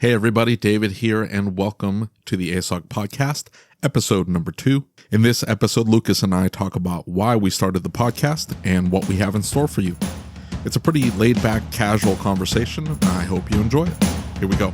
Hey everybody, David here, and welcome to the ASOG Podcast, episode number 2. In this episode, Lucas and I talk about why we started the podcast and what we have in store for you. It's a pretty laid-back, casual conversation. I hope you enjoy it. Here we go.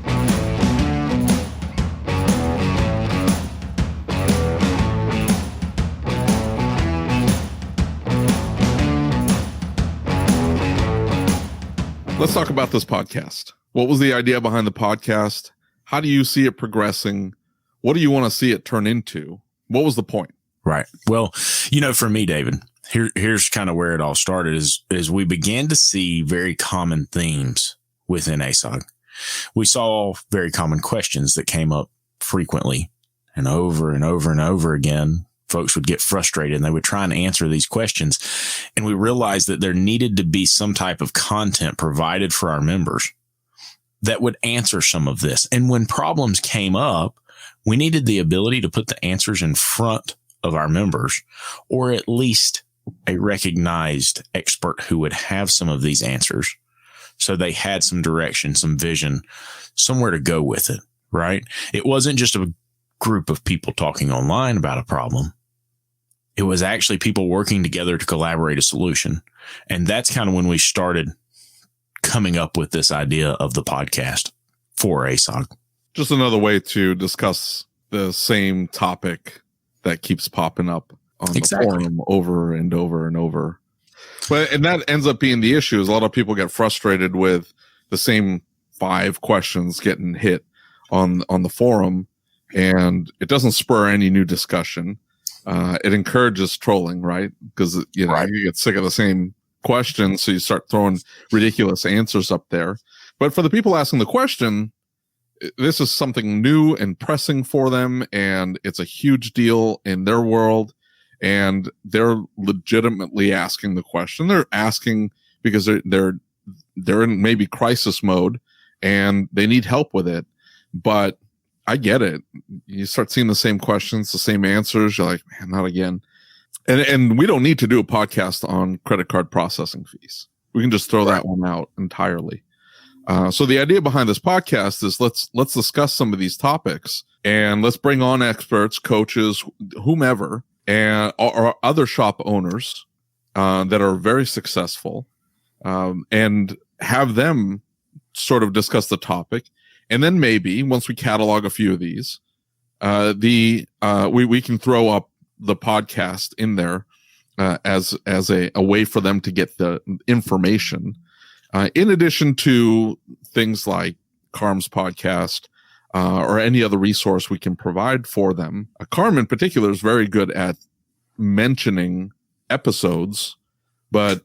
Let's talk about this podcast. What was the idea behind the podcast? How do you see it progressing? What do you want to see it turn into? What was the point? Right. Well, for me, David, here's kind of where it all started is we began to see very common themes within ASOG. We saw very common questions that came up frequently and over and over and over again. Folks would get frustrated and they would try and answer these questions. And we realized that there needed to be some type of content provided for our members that would answer some of this. And when problems came up, we needed the ability to put the answers in front of our members, or at least a recognized expert who would have some of these answers. So they had some direction, some vision, somewhere to go with it, right? It wasn't just a group of people talking online about a problem. It was actually people working together to collaborate a solution. And that's kind of when we started coming up with this idea of the podcast for ASOG. Just another way to discuss the same topic that keeps popping up on the forum over and over and over. And that ends up being the issue is a lot of people get frustrated with the same 5 questions getting hit on the forum, and it doesn't spur any new discussion. It encourages trolling, right? Because you get sick of the same questions, so you start throwing ridiculous answers up there. But for the people asking the question, this is something new and pressing for them, and it's a huge deal in their world, and they're legitimately asking the question. They're asking because they're in maybe crisis mode and they need help with it. But I get it. You start seeing the same questions, the same answers. You're like, man, not again. And we don't need to do a podcast on credit card processing fees. We can just throw that one out entirely. So the idea behind this podcast is let's discuss some of these topics, and let's bring on experts, coaches, whomever, and or other shop owners that are very successful, and have them sort of discuss the topic. And then maybe once we catalog a few of these, we can throw up the podcast in there as a way for them to get the information. In addition to things like Carm's podcast or any other resource we can provide for them. Carm in particular is very good at mentioning episodes, but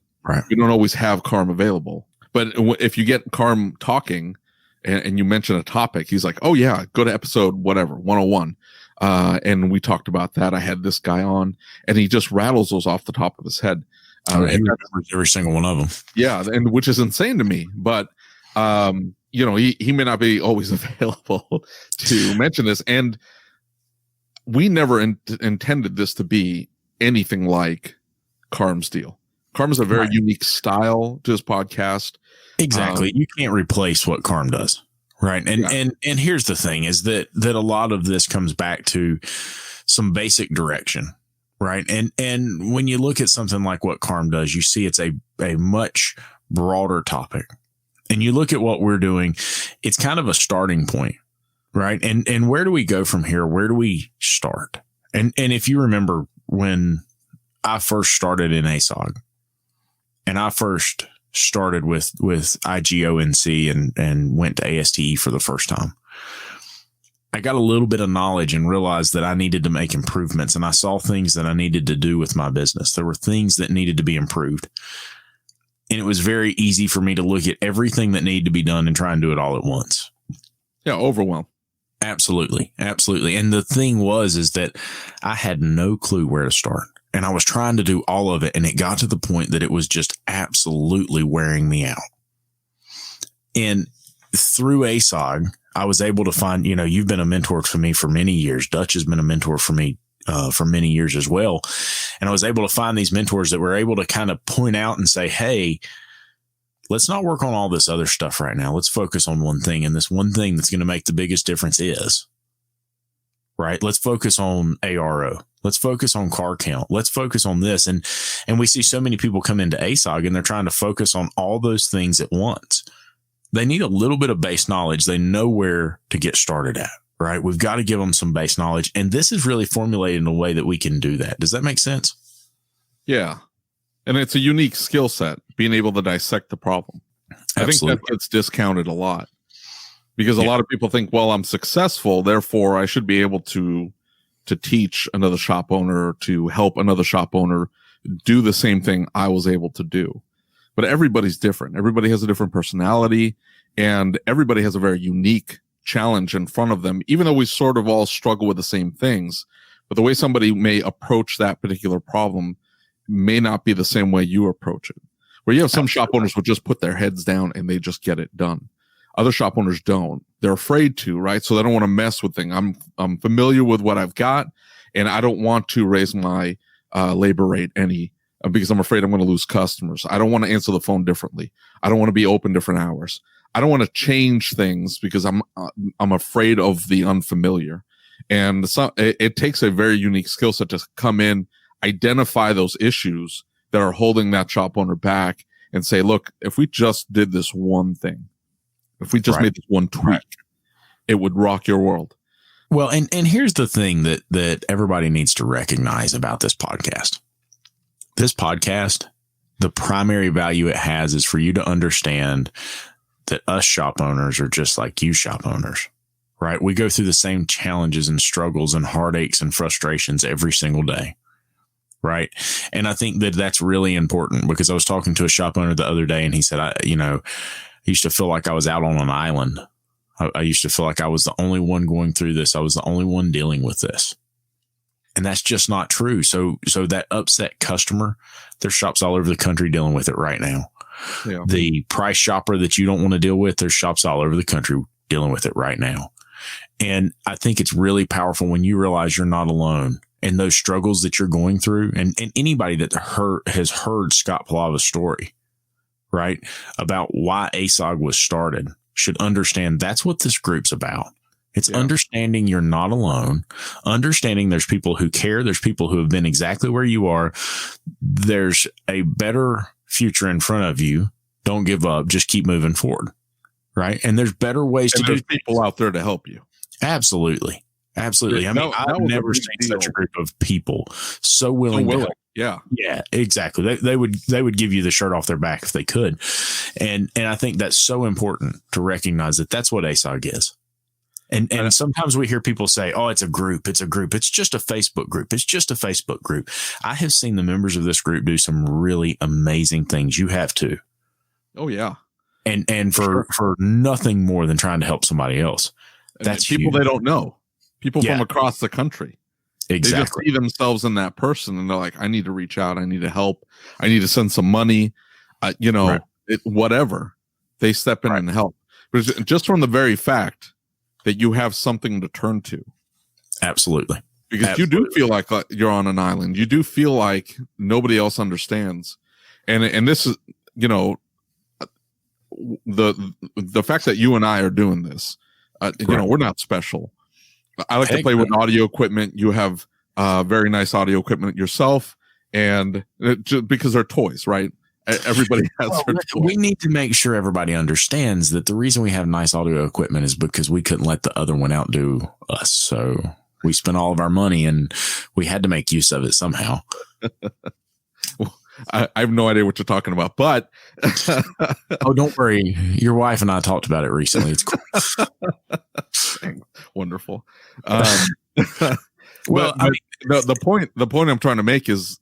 we don't always have Carm available. But if you get Carm talking and you mention a topic, he's like, oh yeah, go to episode whatever, 101. And we talked about that. I had this guy on, and he just rattles those off the top of his head. He remembers every single one of them. Yeah, and which is insane to me. But he may not be always available to mention this. And we never intended this to be anything like Carm's deal. Carm is a very unique style to his podcast. Exactly. You can't replace what Carm does. Right. And here's the thing is that a lot of this comes back to some basic direction. Right. And when you look at something like what Carm does, you see it's a much broader topic. And you look at what we're doing, it's kind of a starting point. Right. And where do we go from here? Where do we start? And if you remember when I first started in ASOG, and I first started with IGONC and went to ASTE for the first time, I got a little bit of knowledge and realized that I needed to make improvements, and I saw things that I needed to do with my business. There were things that needed to be improved, and it was very easy for me to look at everything that needed to be done and try and do it all at once. Yeah, overwhelm. Absolutely. Absolutely. And the thing is that I had no clue where to start. And I was trying to do all of it, and it got to the point that it was just absolutely wearing me out. And through ASOG, I was able to find, you've been a mentor for me for many years. Dutch has been a mentor for me for many years as well. And I was able to find these mentors that were able to kind of point out and say, hey, let's not work on all this other stuff right now. Let's focus on one thing. And this one thing that's going to make the biggest difference is, right? Let's focus on ARO. Let's focus on car count. Let's focus on this. And we see so many people come into ASOG and they're trying to focus on all those things at once. They need a little bit of base knowledge. They know where to get started at, right? We've got to give them some base knowledge. And this is really formulated in a way that we can do that. Does that make sense? Yeah. And it's a unique skill set, being able to dissect the problem. Absolutely. I think that gets discounted a lot because a lot of people think, well, I'm successful, therefore I should be able to teach another shop owner, to help another shop owner do the same thing I was able to do. But everybody's different. Everybody has a different personality, and everybody has a very unique challenge in front of them, even though we sort of all struggle with the same things. But the way somebody may approach that particular problem may not be the same way you approach it. Where you have some shop owners who just put their heads down and they just get it done. Other shop owners don't. They're afraid to, right? So they don't want to mess with things. I'm familiar with what I've got, and I don't want to raise my labor rate any because I'm afraid I'm going to lose customers. I don't want to answer the phone differently. I don't want to be open different hours. I don't want to change things because I'm afraid of the unfamiliar. And it takes a very unique skill set to come in, identify those issues that are holding that shop owner back, and say, look, if we just did this one thing, if we just made this one tweak, it would rock your world. Well, and here's the thing that everybody needs to recognize about this podcast. This podcast, the primary value it has is for you to understand that us shop owners are just like you shop owners, right? We go through the same challenges and struggles and heartaches and frustrations every single day, right? And I think that that's really important because I was talking to a shop owner the other day and he said, I used to feel like I was out on an island. I used to feel like I was the only one going through this. I was the only one dealing with this. And that's just not true. So that upset customer, there's shops all over the country dealing with it right now. Yeah. The price shopper that you don't want to deal with, there's shops all over the country dealing with it right now. And I think it's really powerful when you realize you're not alone and those struggles that you're going through. And anybody that has heard Scott Palava's story, right, about why ASOG was started should understand that's what this group's about. It's understanding you're not alone, understanding there's people who care. There's people who have been exactly where you are. There's a better future in front of you. Don't give up. Just keep moving forward. Right. And there's better ways to do. There's people out there to help you. Absolutely. Absolutely. I mean, I've never seen such a group of people so willing to help. Yeah. Yeah, exactly. They would give you the shirt off their back if they could. And I think that's so important to recognize that that's what ASOG is. And sometimes we hear people say, oh, it's a group. It's a group. It's just a Facebook group. It's just a Facebook group. I have seen the members of this group do some really amazing things. You have too. Oh, yeah. And for nothing more than trying to help somebody else. That's people huge. They don't know. People from across the country. Exactly. They just see themselves in that person and they're like, I need to reach out. I need to help. I need to send some money. Whatever. They step in and help. But just from the very fact that you have something to turn to. Absolutely. Because you do feel like you're on an island. You do feel like nobody else understands. And this is, the fact that you and I are doing this, we're not special. I like to play with audio equipment. You have very nice audio equipment yourself, and just because they're toys, right? Everybody has their toys. We need to make sure everybody understands that the reason we have nice audio equipment is because we couldn't let the other one outdo us. So we spent all of our money and we had to make use of it somehow. Well, I have no idea what you're talking about, but oh, don't worry. Your wife and I talked about it recently. It's cool. Wonderful. The point I'm trying to make is,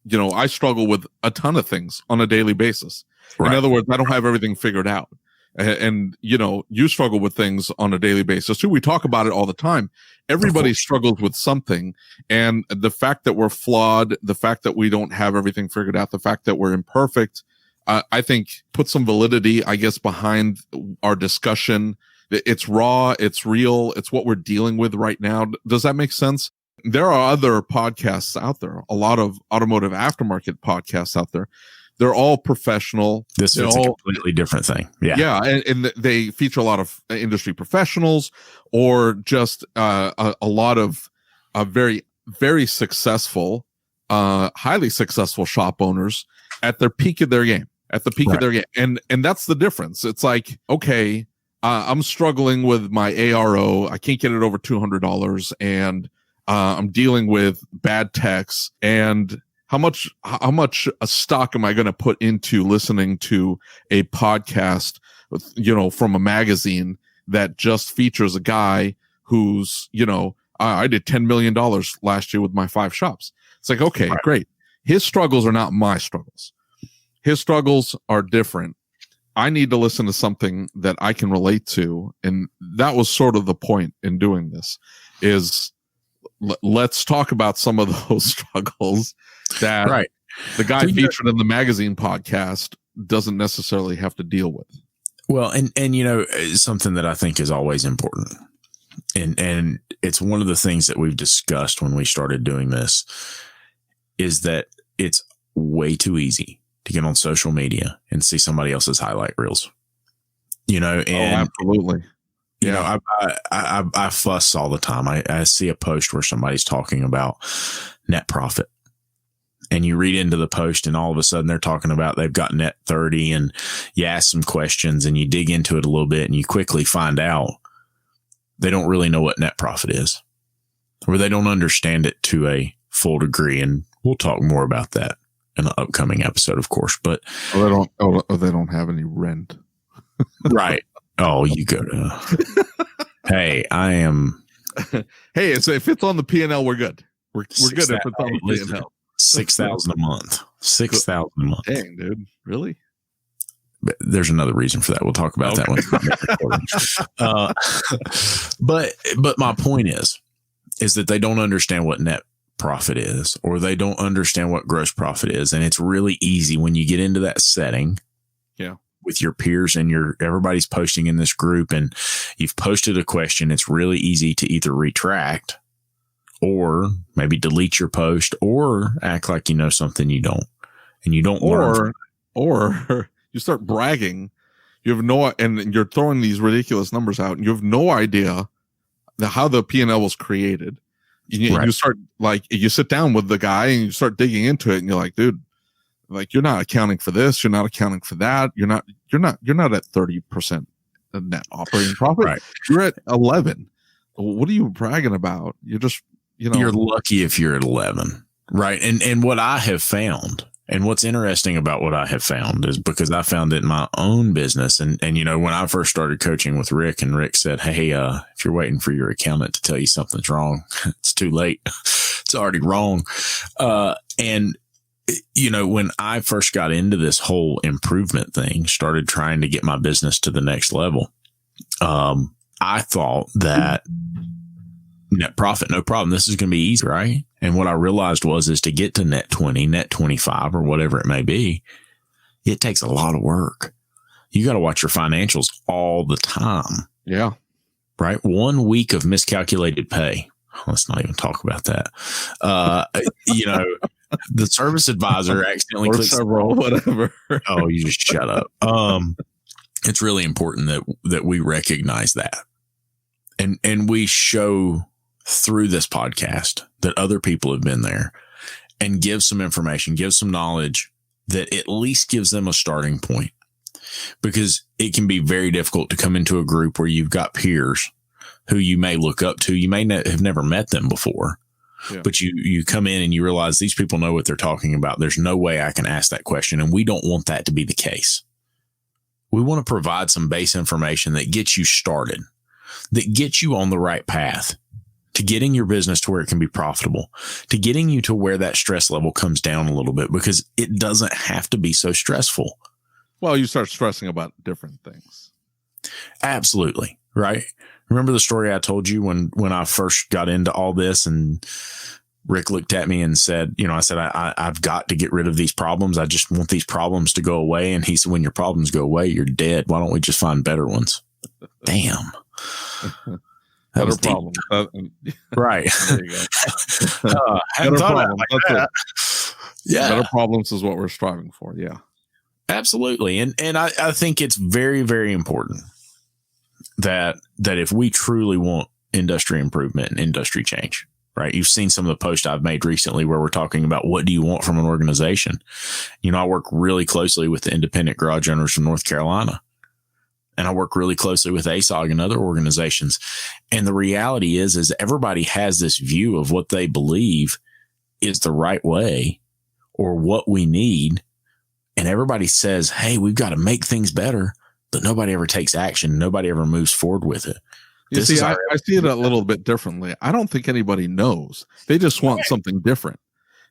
I struggle with a ton of things on a daily basis. Right. In other words, I don't have everything figured out. And, you struggle with things on a daily basis too. We talk about it all the time. Everybody struggles with something. And the fact that we're flawed, the fact that we don't have everything figured out, the fact that we're imperfect, I think put some validity, I guess, behind our discussion. It's raw. It's real. It's what we're dealing with right now. Does that make sense? There are other podcasts out there, a lot of automotive aftermarket podcasts out there they're all professional. This is a completely different thing. Yeah. Yeah. And they feature a lot of industry professionals or just a lot of very, very successful, highly successful shop owners at their peak of their game, of their game. And that's the difference. It's like, okay, I'm struggling with my ARO. I can't get it over $200 and I'm dealing with bad techs, and how much stock am I going to put into listening to a podcast, from a magazine that just features a guy who's, I did $10 million last year with my 5 shops. It's like, okay, great. His struggles are not my struggles. His struggles are different. I need to listen to something that I can relate to. And that was sort of the point in doing this is let's talk about some of those struggles that the guy featured in the magazine podcast doesn't necessarily have to deal with. Well, and something that I think is always important, and it's one of the things that we've discussed when we started doing this, is that it's way too easy to get on social media and see somebody else's highlight reels. Absolutely. I fuss all the time. I see a post where somebody's talking about net profit, and you read into the post and all of a sudden they're talking about they've got net 30, and you ask some questions and you dig into it a little bit and you quickly find out they don't really know what net profit is, or they don't understand it to a full degree. And we'll talk more about that in an upcoming episode, of course, but they don't have any rent. Right. Oh, you go to. Hey, I am. Hey, if it's on the P&L, we're good. We're good if it's on the P&L. $6,000 a month. $6,000 a month. Dang, dude, really? But there's another reason for that. We'll talk about that one. But my point is that they don't understand what net profit is, or they don't understand what gross profit is, and it's really easy when you get into that setting. Yeah. With your peers and everybody's posting in this group and you've posted a question, it's really easy to either retract or maybe delete your post or act like you know something you don't, and you don't learn. Or you start bragging. You have and you're throwing these ridiculous numbers out and you have no idea how the P&L was created. You start you sit down with the guy and you start digging into it and you're like, dude, you're not accounting for this. You're not accounting for that. You're not at 30% net operating profit. Right. You're at 11. What are you bragging about? You're just, you're lucky if you're at 11. Right. And what I have found, and what's interesting about what I have found is because I found it in my own business. And when I first started coaching with Rick, and Rick said, hey, if you're waiting for your accountant to tell you something's wrong, it's too late. It's already wrong. And when I first got into this whole improvement thing, started trying to get my business to the next level, I thought that net profit, no problem. This is going to be easy, right? And what I realized is to get to net 20, net 25, or whatever it may be, it takes a lot of work. You got to watch your financials all the time. Yeah. Right. 1 week of miscalculated pay. Let's not even talk about that. The service advisor accidentally clicks several, whatever. Oh, you just shut up. It's really important that we recognize that, and we show through this podcast that other people have been there, and give some information, give some knowledge that at least gives them a starting point, because it can be very difficult to come into a group where you've got peers who you may look up to. You may have never met them before. Yeah. But you come in and you realize these people know what they're talking about. There's no way I can ask that question. And we don't want that to be the case. We want to provide some base information that gets you started, that gets you on the right path to getting your business to where it can be profitable, to getting you to where that stress level comes down a little bit, because it doesn't have to be so stressful. Well, you start stressing about different things. Absolutely. Right. Remember the story I told you when I first got into all this, and Rick looked at me and said, I said, I've got to get rid of these problems. I just want these problems to go away. And he said, when your problems go away, you're dead. Why don't we just find better ones? Damn. Better problems. Right. There you go. Hadn't thought of it like that. Yeah. Better problems is what we're striving for. Yeah. Absolutely. And I think it's very, very important that if we truly want industry improvement and industry change, right? You've seen some of the posts I've made recently where we're talking about what do you want from an organization? I work really closely with the independent garage owners from North Carolina, and I work really closely with ASOG and other organizations. And the reality is everybody has this view of what they believe is the right way or what we need. And everybody says, hey, we've got to make things better, but nobody ever takes action. Nobody ever moves forward with it. I see it a little bit differently. I don't think anybody knows. They just want something different.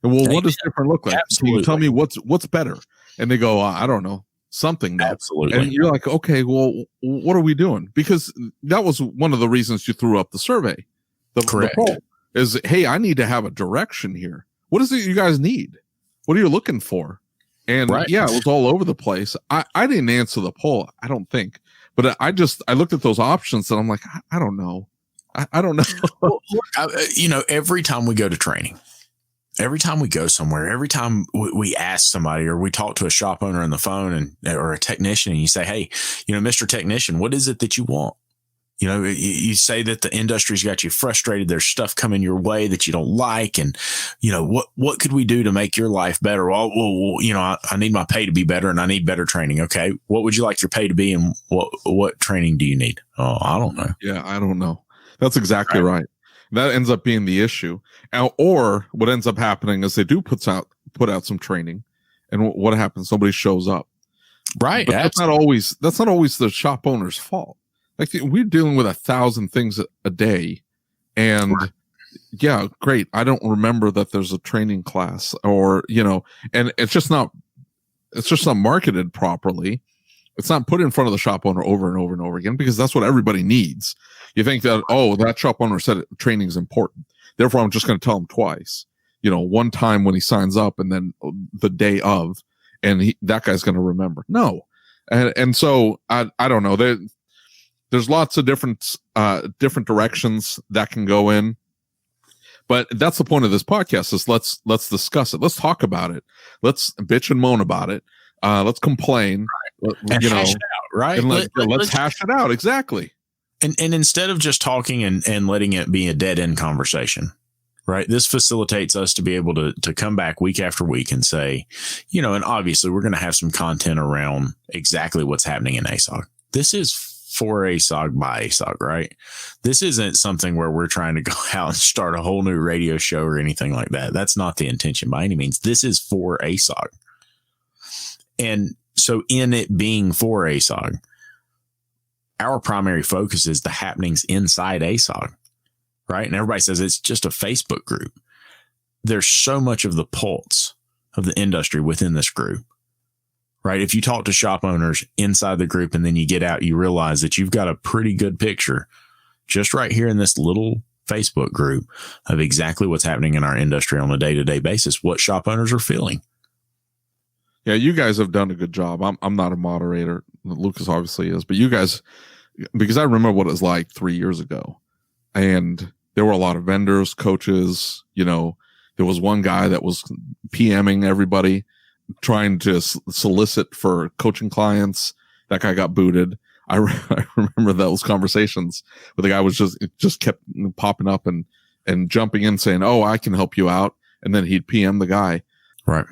And what does different look like? Absolutely. Can you tell me what's better? And they go, I don't know, something. Though. Absolutely. And you're like, okay, well, what are we doing? Because that was one of the reasons you threw up the survey. The poll is, hey, I need to have a direction here. What is it you guys need? What are you looking for? And yeah, it was all over the place. I didn't answer the poll, I don't think. But I looked at those options and I'm like, I don't know. I don't know. Well, every time we go to training, every time we go somewhere, every time we ask somebody or we talk to a shop owner on the phone or a technician and you say, hey, Mr. Technician, what is it that you want? You say that the industry's got you frustrated. There's stuff coming your way that you don't like. And, what could we do to make your life better? Well, I need my pay to be better and I need better training. Okay. What would you like your pay to be? And what training do you need? Oh, I don't know. Yeah. I don't know. That's exactly right. That ends up being the issue. Or what ends up happening is they do put out some training, and what happens? Somebody shows up. Right. But that's not always the shop owner's fault. Like we're dealing with 1,000 things a day, and yeah, great. I don't remember that there's a training class or, and it's just not marketed properly. It's not put in front of the shop owner over and over and over again, because that's what everybody needs. You think that, that shop owner said training is important, therefore I'm just going to tell him twice, one time when he signs up and then the day of, and that guy's going to remember. No. And so I don't know. There's lots of different directions that can go in, but that's the point of this podcast is let's discuss it. Let's talk about it. Let's bitch and moan about it. Let's complain, and hash it out, right? And let's hash it out. Exactly. And instead of just talking and letting it be a dead end conversation, right? This facilitates us to be able to come back week after week and say, and obviously we're going to have some content around exactly what's happening in ASOG. This is for ASOG by ASOG, right? This isn't something where we're trying to go out and start a whole new radio show or anything like that. That's not the intention by any means. This is for ASOG. And so in it being for ASOG, our primary focus is the happenings inside ASOG, right? And everybody says it's just a Facebook group. There's so much of the pulse of the industry within this group. Right. If you talk to shop owners inside the group and then you get out, you realize that you've got a pretty good picture just right here in this little Facebook group of exactly what's happening in our industry on a day-to-day basis, what shop owners are feeling. Yeah, you guys have done a good job. I'm not a moderator. Lucas obviously is, but you guys, because I remember what it was like 3 years ago, and there were a lot of vendors, coaches, there was one guy that was PMing everybody, trying to solicit for coaching clients. That guy got booted. I remember those conversations where the guy was just kept popping up and jumping in saying, I can help you out. And then he'd PM the guy. Right.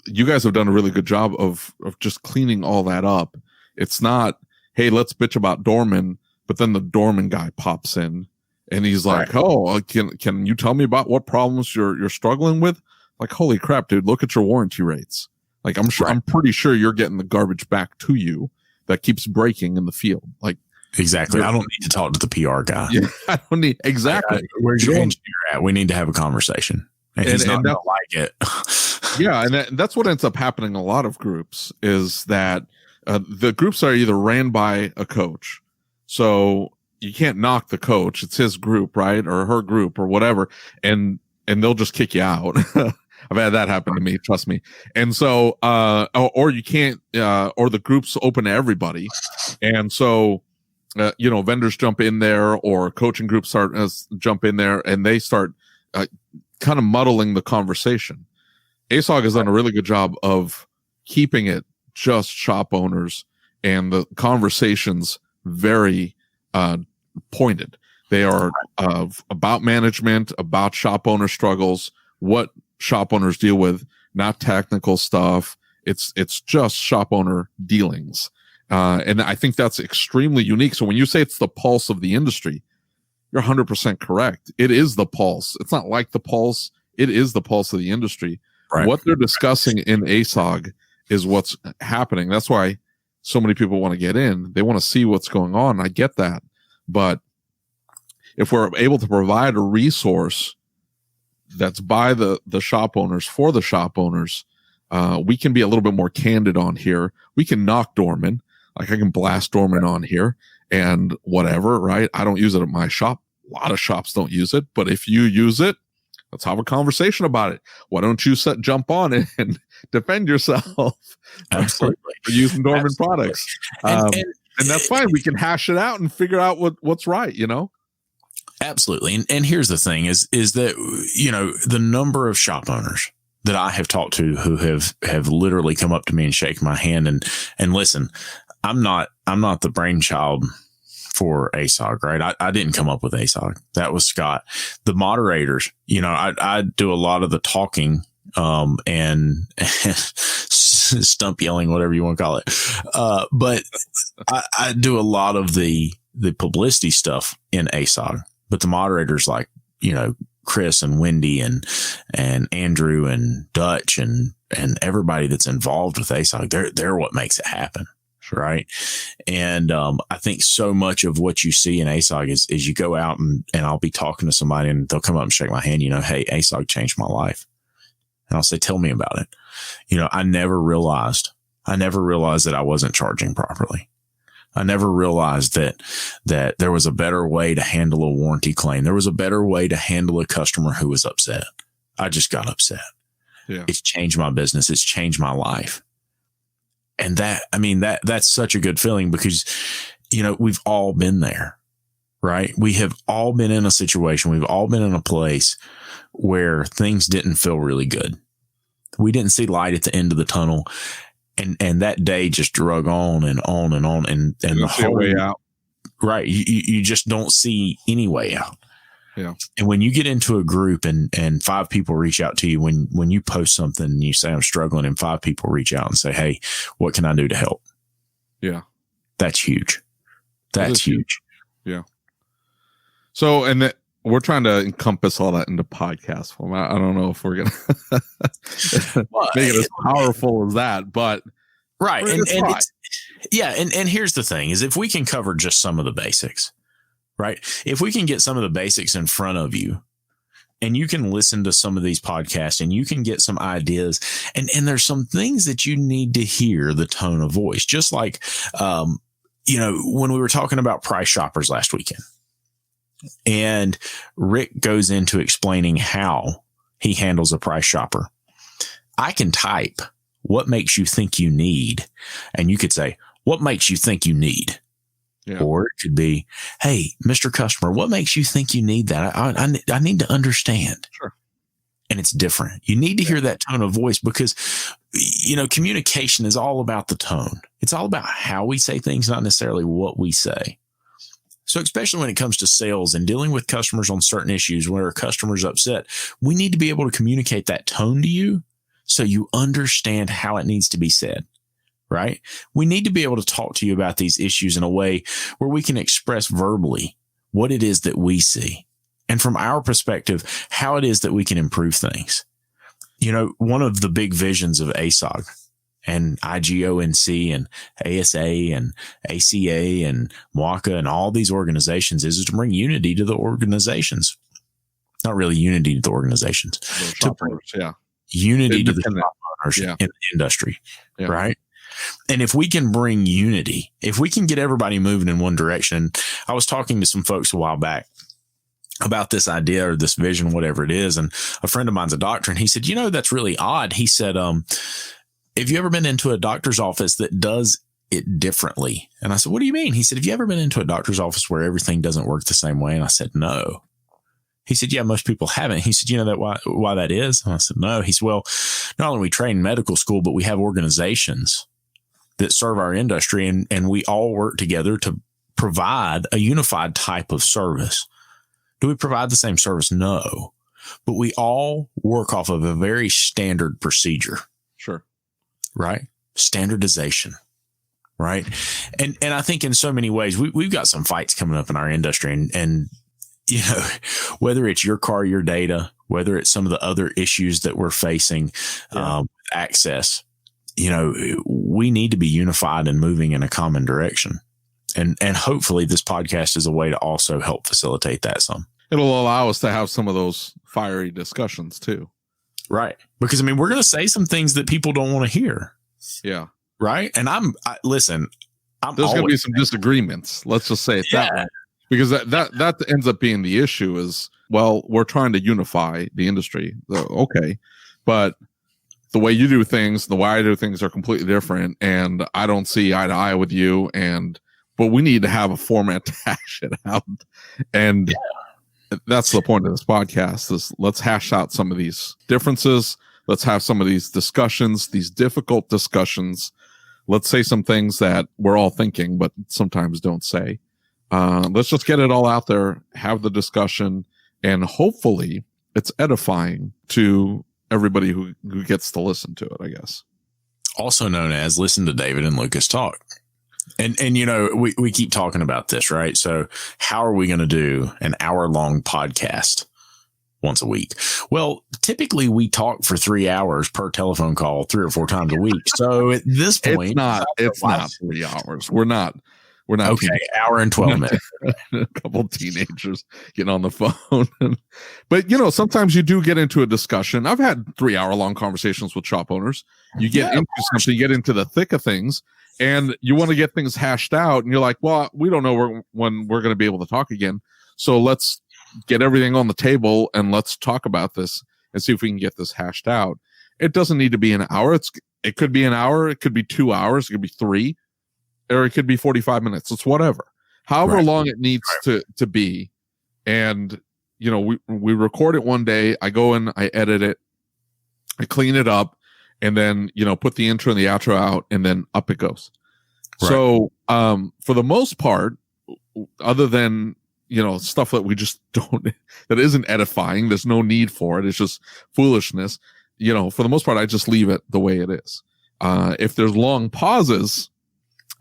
You guys have done a really good job of just cleaning all that up. It's not, hey, let's bitch about doorman, but then the doorman guy pops in and he's like, can you tell me about what problems you're struggling with? Like, holy crap, dude, look at your warranty rates. Like, I'm pretty sure you're getting the garbage back to you that keeps breaking in the field. Like, exactly. I don't need to talk to the PR guy. Yeah, I don't need exactly. Where's your engineer at? We need to have a conversation. And he's not going to like it. Yeah, and that's what ends up happening in a lot of groups is that the groups are either ran by a coach, so you can't knock the coach. It's his group, right, or her group, or whatever, and they'll just kick you out. I've had that happen to me, trust me. And so, or you can't, or the group's open to everybody. And so, vendors jump in there or coaching groups jump in there and they start kind of muddling the conversation. ASOG has done a really good job of keeping it just shop owners and the conversations very pointed. They are about management, about shop owner struggles, what shop owners deal with, not technical stuff. It's just shop owner dealings. And I think that's extremely unique. So when you say it's the pulse of the industry, you're 100% correct. It is the pulse. It's not like the pulse. It is the pulse of the industry. Right. What they're discussing in ASOG is what's happening. That's why so many people want to get in. They want to see what's going on. I get that. But if we're able to provide a resource that's by the shop owners for the shop owners, we can be a little bit more candid on here. We can knock Dorman. Like I can blast Dorman on here and whatever, right? I don't use it at my shop. A lot of shops don't use it. But if you use it, let's have a conversation about it. Why don't you jump on it and defend yourself? Absolutely. For using Dorman products. And that's fine. We can hash it out and figure out what's right, you know? Absolutely. And here's the thing is that, you know, the number of shop owners that I have talked to who have literally come up to me and shake my hand and listen, I'm not the brainchild for ASOG, right? I didn't come up with ASOG. That was Scott. The moderators, you know, I do a lot of the talking, and stump yelling, whatever you want to call it. But I do a lot of the publicity stuff in ASOG, but the moderators like, you know, Chris and Wendy and Andrew and Dutch and everybody that's involved with ASOG, they're what makes it happen. Right. And I think so much of what you see in ASOG is you go out and I'll be talking to somebody and they'll come up and shake my hand, you know, hey, ASOG changed my life. And I'll say, tell me about it. You know, I never realized that I wasn't charging properly. I never realized that there was a better way to handle a warranty claim. There was a better way to handle a customer who was upset. I just got upset. Yeah. It's changed my business. It's changed my life. And that's such a good feeling because, you know, we've all been there, right? We have all been in a situation. We've all been in a place where things didn't feel really good. We didn't see light at the end of the tunnel. And that day just drug on and on and on. And the whole way out. Right. You just don't see any way out. Yeah. And when you get into a group and 5 people reach out to you, when you post something and you say, I'm struggling, and 5 people reach out and say, hey, what can I do to help? Yeah. That's huge. That's huge. Yeah. So, and we're trying to encompass all that into podcast form. I don't know if we're going to make it as powerful as that, but. Right. And here's the thing is if we can cover just some of the basics. Right. If we can get some of the basics in front of you and you can listen to some of these podcasts and you can get some ideas and there's some things that you need to hear the tone of voice, just like, you know, when we were talking about price shoppers last weekend and Rick goes into explaining how he handles a price shopper. I can type what makes you think you need. And you could say, what makes you think you need? Yeah. Or it could be, hey, Mr. Customer, what makes you think you need that? I need to understand. Sure. And it's different. You need to hear that tone of voice because, you know, communication is all about the tone. It's all about how we say things, not necessarily what we say. So especially when it comes to sales and dealing with customers on certain issues where a customer's upset, we need to be able to communicate that tone to you so you understand how it needs to be said. Right? We need to be able to talk to you about these issues in a way where we can express verbally what it is that we see. And from our perspective, how it is that we can improve things. You know, one of the big visions of ASOG and IGONC and ASA and ACA and MWACA and all these organizations is to bring unity to the organizations. Not really unity to the organizations. To bring unity to the shop owners in the industry. Yeah. Right? And if we can bring unity, if we can get everybody moving in one direction, I was talking to some folks a while back about this idea or this vision, whatever it is. And a friend of mine's a doctor and he said, you know, that's really odd. He said, have you ever been into a doctor's office that does it differently? And I said, what do you mean? He said, have you ever been into a doctor's office where everything doesn't work the same way? And I said, no. He said, yeah, most people haven't. He said, you know that why that is? And I said, no. He said, well, not only we train medical school, but we have organizations that serve our industry, and we all work together to provide a unified type of service. Do we provide the same service? No. But we all work off of a very standard procedure. Sure. Right? Standardization. Right? And I think in so many ways, we've got some fights coming up in our industry, and you know, whether it's your car, your data, whether it's some of the other issues that we're facing, access, you know, we need to be unified and moving in a common direction. And hopefully this podcast is a way to also help facilitate that some. It'll allow us to have some of those fiery discussions too. Right. Because, I mean, we're going to say some things that people don't want to hear. Yeah. Right. And listen, there's going to be some disagreements. Let's just say it that way. Because that ends up being the issue is, well, we're trying to unify the industry. Okay. But the way you do things, the way I do things are completely different. And I don't see eye to eye with you. But we need to have a format to hash it out. And that's the point of this podcast is let's hash out some of these differences. Let's have some of these discussions, these difficult discussions. Let's say some things that we're all thinking, but sometimes don't say. Let's just get it all out there, have the discussion, and hopefully it's edifying to everybody who gets to listen to it, I guess. Also known as listen to David and Lucas talk. And you know, we keep talking about this, right? So how are we going to do an hour-long podcast once a week? Well, typically we talk for 3 hours per telephone call 3 or 4 times a week. So at this point, it's not 3 hours. We're not okay. Hour and 12 minutes. A couple of teenagers getting on the phone. But you know, sometimes you do get into a discussion. I've had 3-hour-long conversations with shop owners. You get into something, you get into the thick of things, and you want to get things hashed out. And you're like, well, we don't know when we're going to be able to talk again. So let's get everything on the table and let's talk about this and see if we can get this hashed out. It doesn't need to be an hour. It could be an hour. It could be 2 hours. It could be 3. Or it could be 45 minutes. It's whatever. However long it needs to be. And, you know, we record it one day. I go in, I edit it, I clean it up, and then, you know, put the intro and the outro out, and then up it goes. Right. So, for the most part, other than, you know, stuff that we just don't, that isn't edifying, there's no need for it. It's just foolishness. You know, for the most part, I just leave it the way it is. If there's long pauses,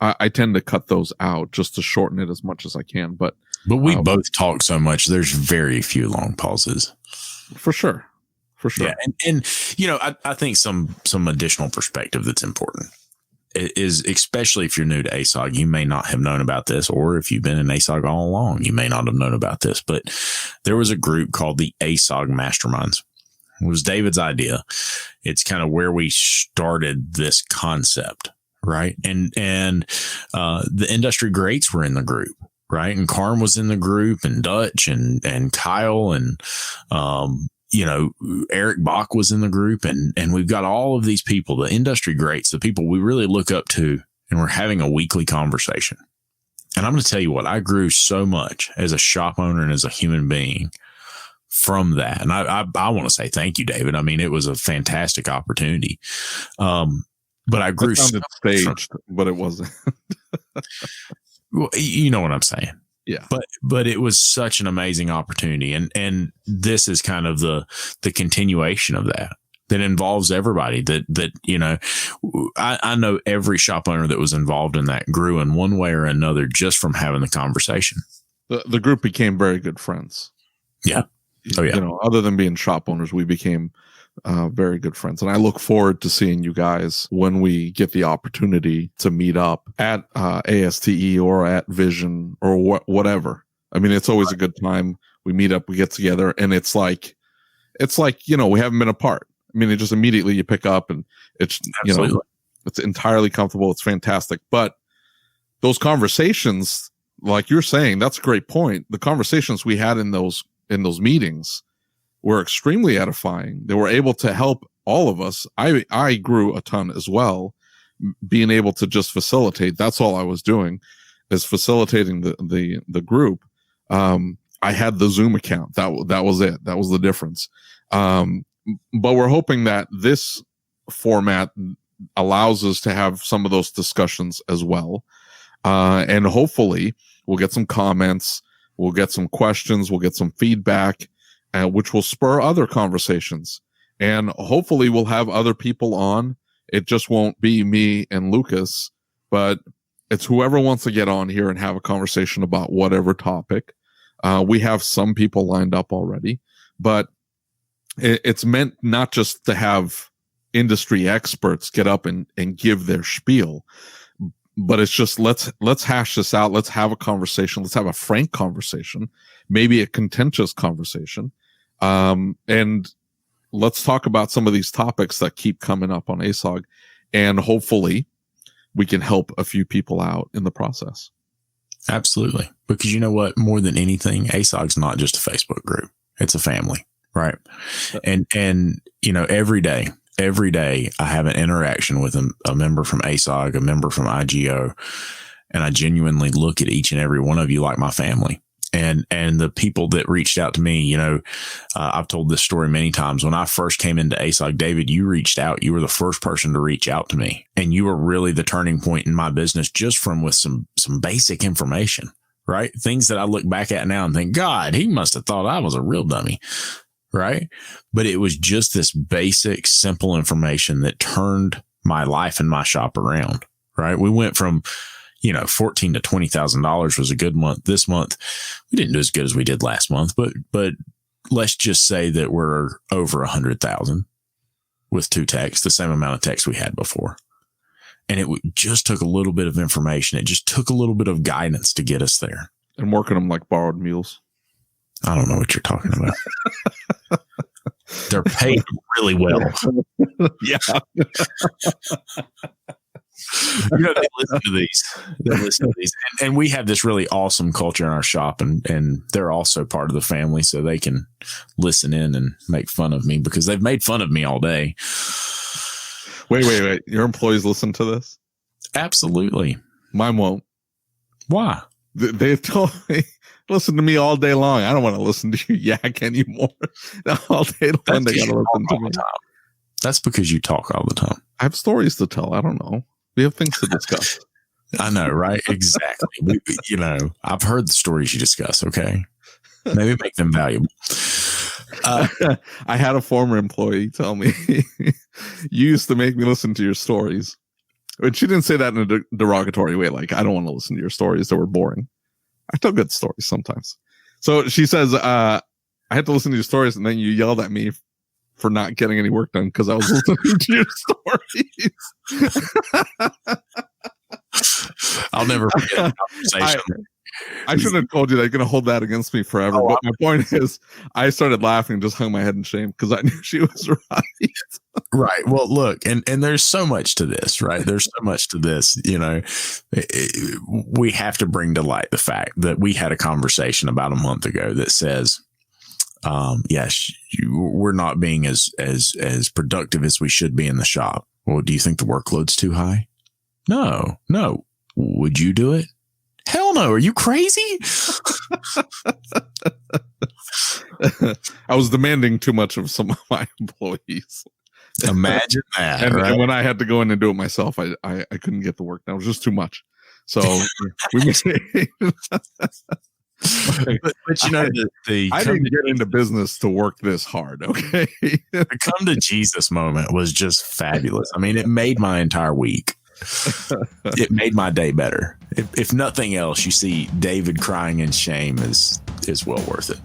I tend to cut those out just to shorten it as much as I can. But we both talk so much. There's very few long pauses. For sure. Yeah. And you know, I think some additional perspective that's important is, especially if you're new to ASOG, you may not have known about this, or if you've been in ASOG all along, you may not have known about this, but there was a group called the ASOG Masterminds. It was David's idea. It's kind of where we started this concept. Right. And the industry greats were in the group. Right. And Carm was in the group, and Dutch and Kyle and, you know, Eric Bach was in the group, and we've got all of these people, the industry greats, the people we really look up to, and we're having a weekly conversation. And I'm going to tell you what, I grew so much as a shop owner and as a human being from that. And I want to say thank you, David. I mean, it was a fantastic opportunity. But I grew staged, but it wasn't. Well, you know what I'm saying. Yeah. But it was such an amazing opportunity. And this is kind of the continuation of that involves everybody that, you know, I know every shop owner that was involved in that grew in one way or another just from having the conversation. The group became very good friends. Yeah. Oh yeah. You know, other than being shop owners, we became very good friends. And I look forward to seeing you guys when we get the opportunity to meet up at ASTE or at Vision or whatever. I mean, it's always a good time. We meet up, we get together, and it's like, you know, we haven't been apart. I mean, it just immediately you pick up, and it's, Absolutely. You know, it's entirely comfortable. It's fantastic. But those conversations, like you're saying, that's a great point. The conversations we had in those meetings were extremely edifying. They were able to help all of us. I grew a ton as well, being able to just facilitate. That's all I was doing, is facilitating the group. I I had the Zoom account. That was it. That was the difference. But we're hoping that this format allows us to have some of those discussions as well. And hopefully we'll get some comments, we'll get some questions, we'll get some feedback, which will spur other conversations. And hopefully we'll have other people on. It just won't be me and Lucas, but it's whoever wants to get on here and have a conversation about whatever topic. We have some people lined up already, but it's meant not just to have industry experts get up and give their spiel, but it's just let's hash this out. Let's have a conversation. Let's have a frank conversation, maybe a contentious conversation. And let's talk about some of these topics that keep coming up on ASOG, and hopefully we can help a few people out in the process. Absolutely. Because you know what? More than anything, ASOG's not just a Facebook group. It's a family, right? And every day I have an interaction with a member from ASOG, a member from IGO, and I genuinely look at each and every one of you like my family. And the people that reached out to me, I've told this story many times. When I first came into ASOG, David, you reached out. You were the first person to reach out to me. And you were really the turning point in my business just with some basic information, right? Things that I look back at now and think, God, he must have thought I was a real dummy, right? But it was just this basic, simple information that turned my life and my shop around, right? We went from $14,000 to $20,000 was a good month. This month, we didn't do as good as we did last month, but let's just say that we're over 100,000 with 2 techs, the same amount of techs we had before. And it just took a little bit of information. It just took a little bit of guidance to get us there. And working them like borrowed mules. I don't know what you're talking about. They're paid really well. Yeah. They listen to these. And we have this really awesome culture in our shop, and they're also part of the family, so they can listen in and make fun of me because they've made fun of me all day. Wait. Your employees listen to this? Absolutely. Mine won't. Why? They've told me, listen to me all day long. I don't want to listen to you yak anymore. All day long, they got to listen to me. That's because you talk all the time. I have stories to tell. I don't know. We have things to discuss. I know, right? Exactly. I've heard the stories you discuss. Okay. Maybe make them valuable. I had a former employee tell me, you used to make me listen to your stories. But she didn't say that in a derogatory way. Like, I don't want to listen to your stories. They were boring. I tell good stories sometimes. So she says, I had to listen to your stories, and then you yelled at me for not getting any work done because I was listening to your stories. I'll never forget the conversation. I should have told you they're going to hold that against me forever. But my point is, I started laughing and just hung my head in shame because I knew she was right. Right. Well, look, and there's so much to this, right? There's so much to this, we have to bring to light the fact that we had a conversation about a month ago that says, yes, we're not being as productive as we should be in the shop. Well, do you think the workload's too high? No. Would you do it? Hell no. Are you crazy? I was demanding too much of some of my employees. Imagine that. And when I had to go in and do it myself, I couldn't get the work done. It was just too much. So we made but I didn't get into business to work this hard. Okay. The come to Jesus moment was just fabulous. I mean, it made my entire week. It made my day better. If nothing else, you see David crying in shame is well worth it.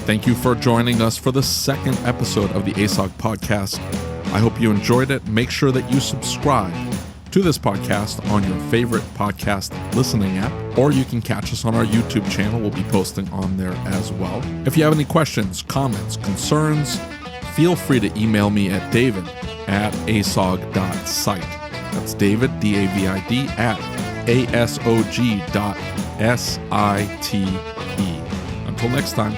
Thank you for joining us for the second episode of the ASOG Podcast. I hope you enjoyed it. Make sure that you subscribe to this podcast on your favorite podcast listening app, or you can catch us on our YouTube channel. We'll be posting on there as well. If you have any questions, comments, concerns, feel free to email me at david@asog.site. That's David, DAVID, at ASOG.SITE. Until next time.